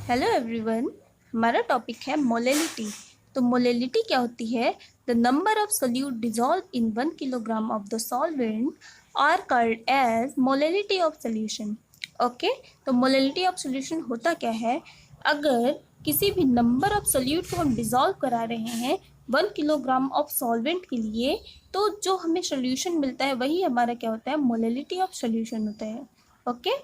Hello everyone. हमारा topic है molality. तो मोलेलिटी क्या होती है? The number of solute dissolve in 1 kilogram of the solvent are called as molality of solution. Okay, तो molality of solution होता क्या है? अगर किसी भी नंबर ऑफ सोल्यूट को हम डिजॉल्व करा रहे हैं 1 किलोग्राम ऑफ सॉल्वेंट के लिए, तो जो हमें सोल्यूशन मिलता है वही हमारा क्या होता है? मोलेलिटी ऑफ सोल्यूशन होता है। Okay,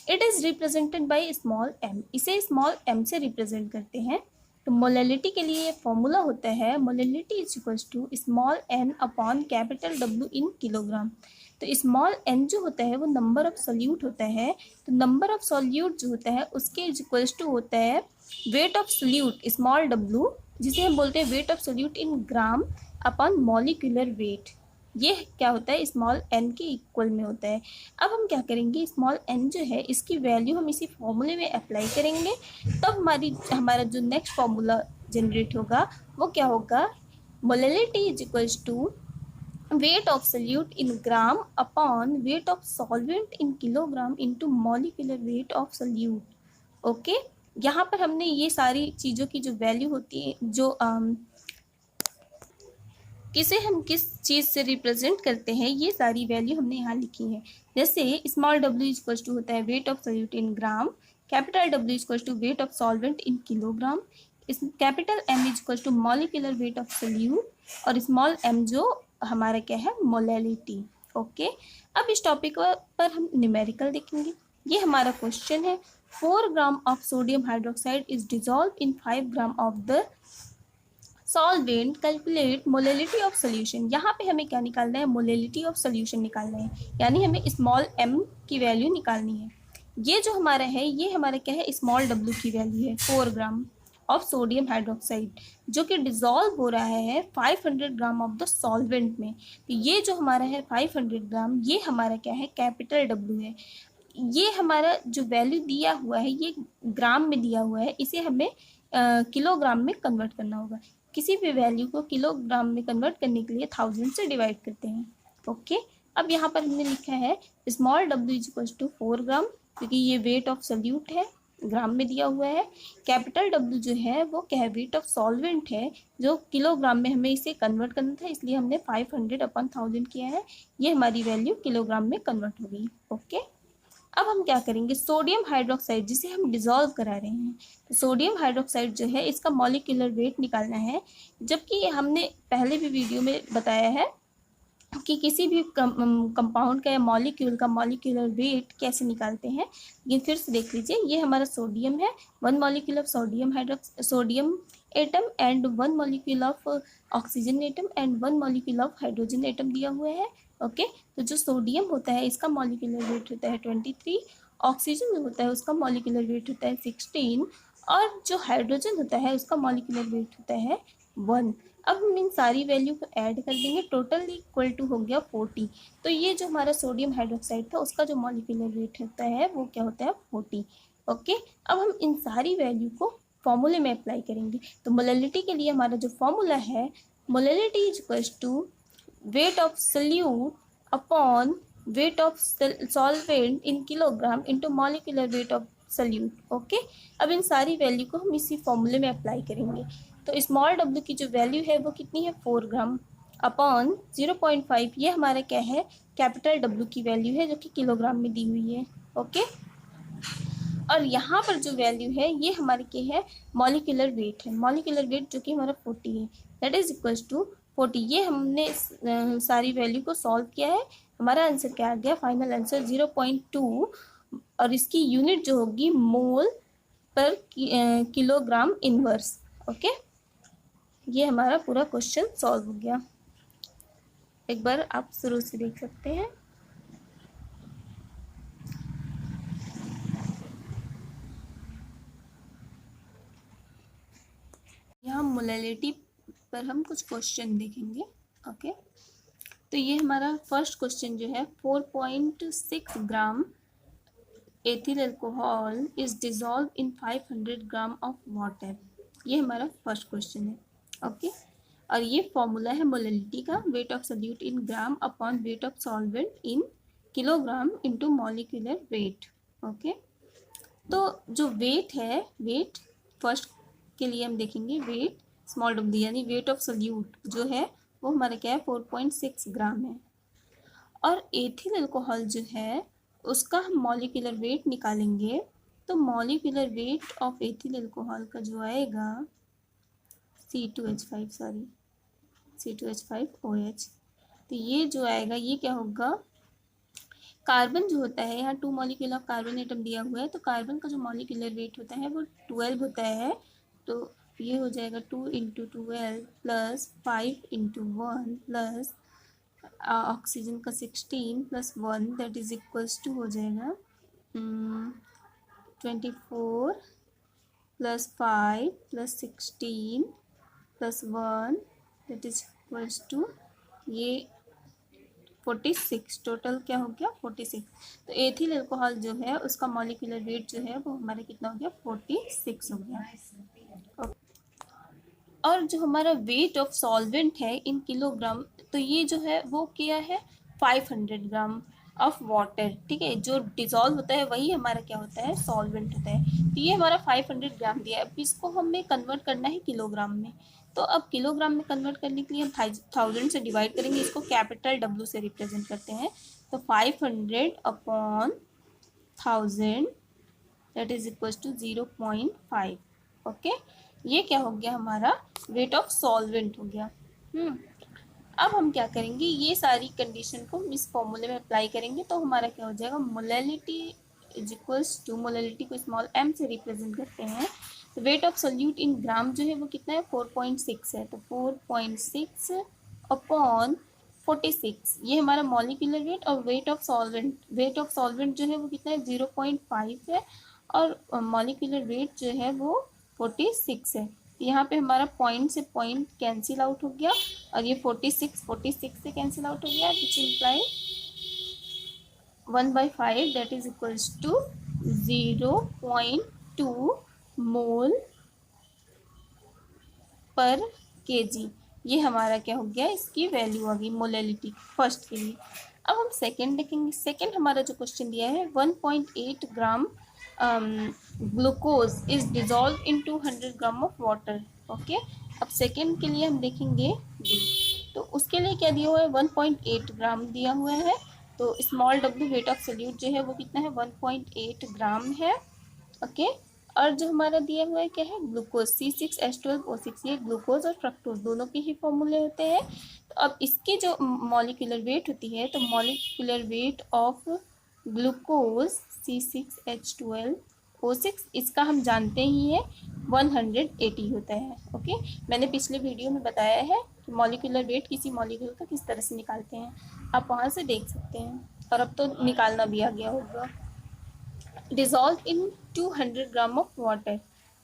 it is represented by small M. इसे स्मॉल एम से रिप्रेजेंट करते हैं। तो मोलेलिटी के लिए फॉर्मूला होता है molality is equals to small N upon capital W in kilogram. तो स्मॉल एन जो होता है वो नंबर ऑफ सोल्यूट होता है। तो नंबर ऑफ सोल्यूट जो होता है उसके इज इक्वल्स टू होता है weight of solute small W, जिसे हम बोलते हैं wait of solute in gram upon molecular wait. ये क्या होता है? स्मॉल एन के इक्वल में होता है। अब हम क्या करेंगे, स्मॉल एन जो है इसकी वैल्यू हम इसी फॉर्मूले में अप्लाई करेंगे, तब हमारा जो नेक्स्ट फॉर्मूला जनरेट होगा वो क्या होगा? Molality is equals to weight of solute in gram upon weight of solvent in kilogram into molecular weight of solute. Okay, यहाँ पर हमने ये सारी चीज़ों की जो वैल्यू होती है, जो किसे हम किस चीज़ से रिप्रेजेंट करते हैं, ये सारी वैल्यू हमने यहाँ लिखी है। जैसे स्मॉल डब्ल्यू इक्वल्स टू होता है weight of solute in gram, capital W equals to weight of solvent in kilogram, इस capital M equals to molecular weight of solute, और स्मॉल एम जो हमारा क्या है? मोलेलिटी। ओके, अब इस टॉपिक पर हम न्यूमेरिकल देखेंगे। ये हमारा क्वेश्चन है, 4 gram of sodium hydroxide is dissolve in 5 gram of the solvent, calculate molality of solution. यहाँ पे हमें क्या निकालना है? मोलेलिटी ऑफ सोल्यूशन निकालना है, यानी हमें स्मॉल एम की वैल्यू निकालनी है। ये जो हमारा है ये हमारा क्या है? स्मॉल डब्ल्यू की वैल्यू है 4 ग्राम ऑफ सोडियम हाइड्रोक्साइड, जो कि डिजॉल्व हो रहा है 500 ग्राम ऑफ द सॉल्वेंट में। तो ये जो हमारा है 500 ग्राम, ये हमारा क्या है? कैपिटल डब्ल्यू है। ये हमारा जो वैल्यू दिया हुआ है ये ग्राम में दिया हुआ है, इसे हमें किलोग्राम में कन्वर्ट करना होगा। किसी भी वैल्यू को किलोग्राम में कन्वर्ट करने के लिए 1000 से डिवाइड करते हैं। ओके, अब यहाँ पर हमने लिखा है small W is equal to 4 gram, क्योंकि ये वेट ऑफ सोल्यूट है, ग्राम में दिया हुआ है। कैपिटल डब्ल्यू जो है वो क्या है? वेट ऑफ सॉल्वेंट है, जो किलोग्राम में हमें इसे कन्वर्ट करना था, इसलिए हमने 500 अपन 1000 किया है। ये हमारी वैल्यू किलोग्राम में कन्वर्ट हो गई। ओके, अब हम क्या करेंगे? सोडियम हाइड्रोक्साइड जिसे हम डिजॉल्व करा रहे हैं, तो सोडियम हाइड्रोक्साइड जो है इसका मॉलिक्यूलर वेट निकालना है। जबकि हमने पहले भी वीडियो में बताया है कि किसी भी कंपाउंड का या मॉलिक्यूल का मॉलिक्यूलर वेट कैसे निकालते हैं, लेकिन फिर से देख लीजिए। ये हमारा सोडियम है, 1 molecule of sodium atom and 1 molecule of oxygen atom and 1 molecule of hydrogen atom दिया हुआ है। ओके, तो जो सोडियम होता है इसका मॉलिक्यूलर वेट होता है 23, ऑक्सीजन जो होता है उसका मॉलिक्यूलर वेट होता है 16, और जो हाइड्रोजन होता है उसका मॉलिक्यूलर वेट होता है 1। अब हम इन सारी वैल्यू को ऐड कर देंगे, टोटल इक्वल टू हो गया 40। तो ये जो हमारा सोडियम हाइड्रोक्साइड था उसका जो मॉलिक्यूलर वेट होता है वो क्या होता है? 40। ओके, अब हम इन सारी वैल्यू को फॉर्मूले में अप्लाई करेंगे। तो मोलेलिटी के लिए हमारा जो फॉर्मूला है, molality is equal to weight of solute upon weight of solvent in kilogram into molecular weight of solute. Okay, अब इन सारी वैल्यू को हम इसी फॉर्मूले में अप्लाई करेंगे। तो स्मॉल डब्ल्यू की जो वैल्यू है वो कितनी है? 4 ग्राम अपॉन 0.5, ये हमारा क्या है? कैपिटल डब्ल्यू की वैल्यू है, जो कि किलोग्राम में दी हुई है। ओके, और यहाँ पर जो वैल्यू है ये हमारे क्या है? मॉलिक्यूलर वेट है। मॉलिक्यूलर वेट जो कि हमारा 40 है, दैट इज इक्वल्स टू 40। ये हमने सारी वैल्यू को सॉल्व किया है, हमारा आंसर क्या आ गया? फाइनल आंसर 0.2, और इसकी यूनिट जो होगी मोल पर किलोग्राम इनवर्स। ओके, ये हमारा पूरा क्वेश्चन सॉल्व हो गया। एक बार आप शुरू से देख सकते हैं। यहाँ मोलेलिटी पर हम कुछ क्वेश्चन देखेंगे। ओके, तो ये हमारा फर्स्ट क्वेश्चन जो है 4.6 gram ethyl alcohol is dissolve in 500 gram of water. ये हमारा फर्स्ट क्वेश्चन है। ओके, और ये फॉर्मूला है मोलेलिटी का, wait of solute in gram upon weight of solvent in kilogram into molecular wait. Okay, तो जो वेट है, वेट फर्स्ट के लिए हम देखेंगे वेट स्मॉल डब्ल्यू यानी वेट ऑफ सोल्यूट जो है वो हमारा क्या है 4.6 ग्राम है। और एथिल अल्कोहल जो है उसका हम मॉलिक्यूलर वेट निकालेंगे, तो molecular weight of ethyl alcohol का जो आएगा C2H5 सॉरी C2H5OH, तो ये जो आएगा ये क्या होगा, कार्बन जो होता है यहाँ 2 मॉलिक्यूल ऑफ कार्बन एटम दिया हुआ है, तो कार्बन का जो मॉलिक्यूलर वेट होता है वो 12 होता है, तो ये हो जाएगा 2 into 12 plus 5 into 1 plus oxygen का 16 plus 1 that is equals to हो जाएगा 24 plus 5 plus 16 plus 1 that is equals to ये 46, टोटल क्या हो गया 46। तो एथिल अल्कोहल जो है उसका मॉलिक्यूलर वेट जो है वो हमारा कितना हो गया 46 हो गया। और जो हमारा वेट ऑफ सॉल्वेंट है इन किलोग्राम, तो ये जो है वो क्या है 500 ग्राम ऑफ वाटर, ठीक है, जो डिजॉल्व होता है वही हमारा क्या होता है सॉल्वेंट होता है। तो ये हमारा 500 ग्राम दिया है, अब इसको हमें कन्वर्ट करना है किलोग्राम में, तो अब किलोग्राम में कन्वर्ट करने के लिए हम 1000 से डिवाइड करेंगे, इसको कैपिटल W से रिप्रेजेंट करते हैं, तो 500 upon 1000 that is equal to 0.5। Okay, ये क्या हो गया हमारा वेट ऑफ सॉल्वेंट हो गया। अब हम क्या करेंगे, ये सारी कंडीशन को इस फॉर्मूले में अप्लाई करेंगे, तो हमारा क्या हो जाएगा molality is equals to, molality को स्मॉल m से रिप्रेजेंट करते हैं, तो weight of solute in gram जो है वो कितना है 4.6 है, तो 4.6 अपॉन 46 ये हमारा मॉलिक्यूलर वेट, और वेट ऑफ सॉल्वेंट जो है वो कितना है 0.5 है, और मॉलिक्यूलर वेट जो है वो 46 है। यहाँ पे हमारा पॉइंट से पॉइंट कैंसिल आउट हो गया, और ये 46 से कैंसिल आउट हो गया, which imply 1/5 that is equals to 0.2 mole per KG. ये हमारा क्या हो गया, इसकी वैल्यू आ गई मोलैलिटी फर्स्ट के लिए। अब हम सेकंड देखेंगे, सेकंड हमारा जो क्वेश्चन दिया है 1.8 gram glucose is dissolve in 200 gram of water. Okay, अब सेकंड के लिए हम देखेंगे डी, तो उसके लिए क्या दिया हुआ है 1.8 ग्राम दिया हुआ है, तो small w wait of solute जो है वो कितना है 1.8 ग्राम है। ओके, और जो हमारा दिया हुआ है क्या है ग्लूकोज C6H12O6, ये ग्लूकोज और फ्रक्टोज दोनों के ही फॉर्मूले होते हैं। तो अब इसकी जो मॉलिक्यूलर वेट होती है, तो molecular weight of glucose C6H12O6 इसका हम जानते ही हैं 180 होता है। ओके, मैंने पिछले वीडियो में बताया है कि मॉलिक्यूलर वेट किसी मॉलिक्यूल का किस तरह से निकालते हैं, आप वहाँ से देख सकते हैं, और अब तो निकालना भी आ गया होगा। Dissolve in 200 gram of water,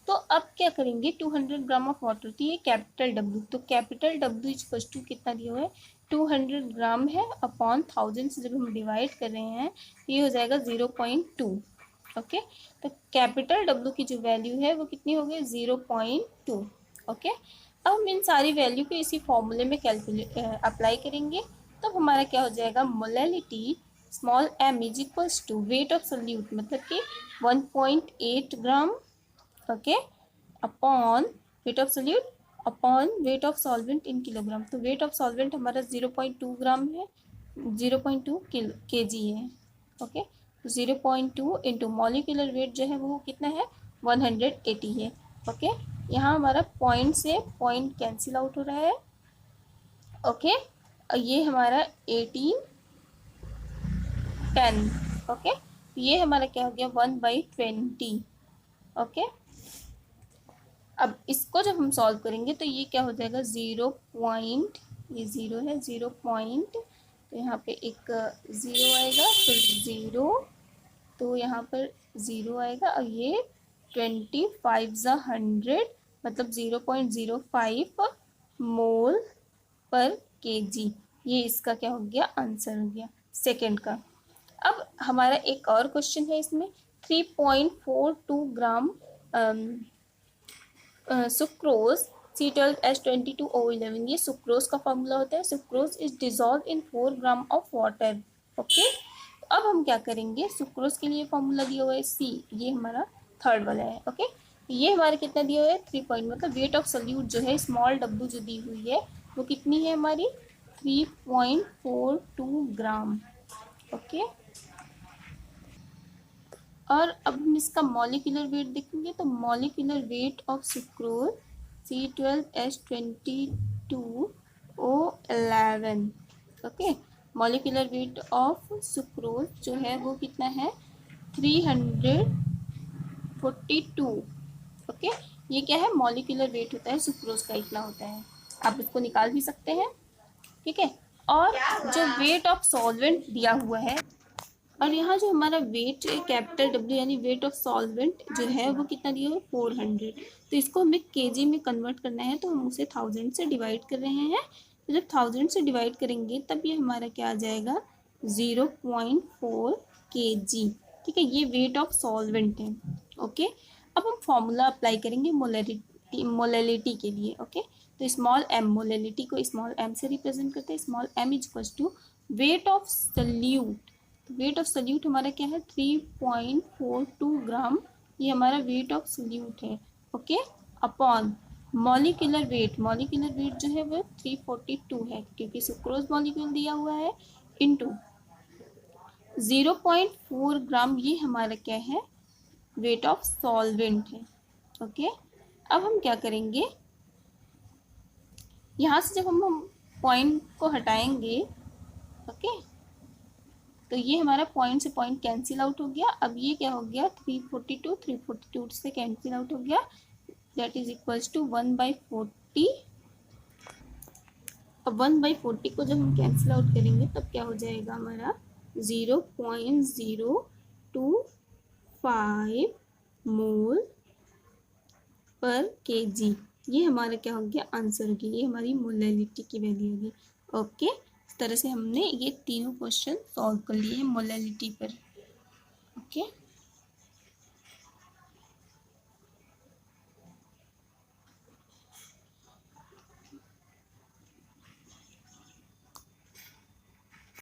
तो अब क्या करेंगे 200 ग्राम ऑफ वाटर, तो ये कैपिटल W, तो कैपिटल W इक्वल टू कितना दिया हुआ है 200 ग्राम है अपॉन 1000 से जब हम डिवाइड कर रहे हैं तो ये हो जाएगा 0.2। ओके, तो कैपिटल W की जो वैल्यू है वो कितनी हो गई 0.2। ओके, अब हम इन सारी वैल्यू को इसी फॉर्मूले में कैलकुलेट अप्लाई करेंगे, तो हमारा क्या हो जाएगा molality small m is equals to weight of solute मतलब कि 1.8 gram, okay, upon weight of solute upon weight of solvent in kilogram, तो वेट ऑफ सॉल्वेंट हमारा 0.2 ग्राम है, 0.2 kg है। ओके, तो 0.2 इंटू मॉलिक्यूलर वेट जो है वो कितना है 180 है। ओके, यहाँ हमारा पॉइंट से पॉइंट कैंसिल आउट हो रहा है। ओके, और ये हमारा 10। ओके, ये हमारा क्या हो गया 1/20। ओके, अब इसको जब हम सॉल्व करेंगे तो ये क्या हो जाएगा 0 पॉइंट, ये 0 है 0 पॉइंट, तो यहाँ पे एक 0 आएगा, फिर 0, तो यहाँ पर 0 आएगा, और ये 25/100 मतलब 0.05 मोल पर केजी, ये इसका क्या हो गया आंसर हो गया सेकंड का। अब हमारा एक और क्वेश्चन है इसमें 3.42 ग्राम सुक्रोज C12H22O11, ये सुक्रोज का फॉर्मूला होता है, sucrose is dissolve in 4 gram of water. Okay, अब हम क्या करेंगे, सुक्रोज के लिए फॉर्मूला दिया हुआ है C, ये हमारा थर्ड वाला है। ओके, ये हमारे कितना दिया हुआ है 3 पॉइंट, मतलब वेट ऑफ सोल्यूट जो है स्मॉल W जो दी हुई है वो कितनी है हमारी 3.42 ग्राम। ओके, और अब हम इसका मॉलिक्यूलर वेट देखेंगे तो molecular weight of sucrose C12H22O11। Okay, molecular weight of sucrose जो है वो कितना है 342। ओके, ये क्या है मॉलिक्यूलर वेट होता है सुक्रोज का, इतना होता है, आप इसको निकाल भी सकते हैं। ठीक है, और जो वेट ऑफ सॉल्वेंट दिया हुआ है, और यहाँ जो हमारा वेट कैपिटल W यानी वेट ऑफ सॉल्वेंट जो है वो कितना दिया हुआ है 400, तो इसको हमें केजी में कन्वर्ट करना है, तो हम उसे 1000 से डिवाइड कर रहे हैं। तो जब 1000 से डिवाइड करेंगे तब ये हमारा क्या आ जाएगा 0.4 kg। ठीक है, ये वेट ऑफ सॉल्वेंट है। ओके, अब हम फॉर्मूला अप्लाई करेंगे मोलैलिटी के लिए। ओके, तो स्मॉल m मोलैलिटी को स्मॉल m से रिप्रेजेंट करते हैं। Small m is equal to weight of solute, weight of solute हमारा क्या है 3.42 ग्राम, ये हमारा वेट ऑफ सल्यूट है। Okay, upon molecular weight, molecular weight जो है वो 342 है क्योंकि सुक्रोज मॉलिक्यूल दिया हुआ है, इनटू 0.4 ग्राम, ये हमारा क्या है वेट ऑफ सॉल्वेंट है। ओके, अब हम क्या करेंगे, यहाँ से जब हम पॉइंट को हटाएंगे, ओके, तो ये हमारा पॉइंट से पॉइंट कैंसिल आउट हो गया। अब ये क्या हो गया 342 से कैंसिल आउट हो गया, दैट इज इक्वल्स टू 1/40। अब 1/40 को जब हम कैंसिल आउट करेंगे तब क्या हो जाएगा हमारा 0.025 मोल पर kg, ये हमारा क्या हो गया आंसर हो गया, ये हमारी मोलैलिटी की वैल्यू होगी। ओके, इस तरह से हमने ये तीनों क्वेश्चन सॉल्व कर लिए हैं मोलैलिटी पर। ओके।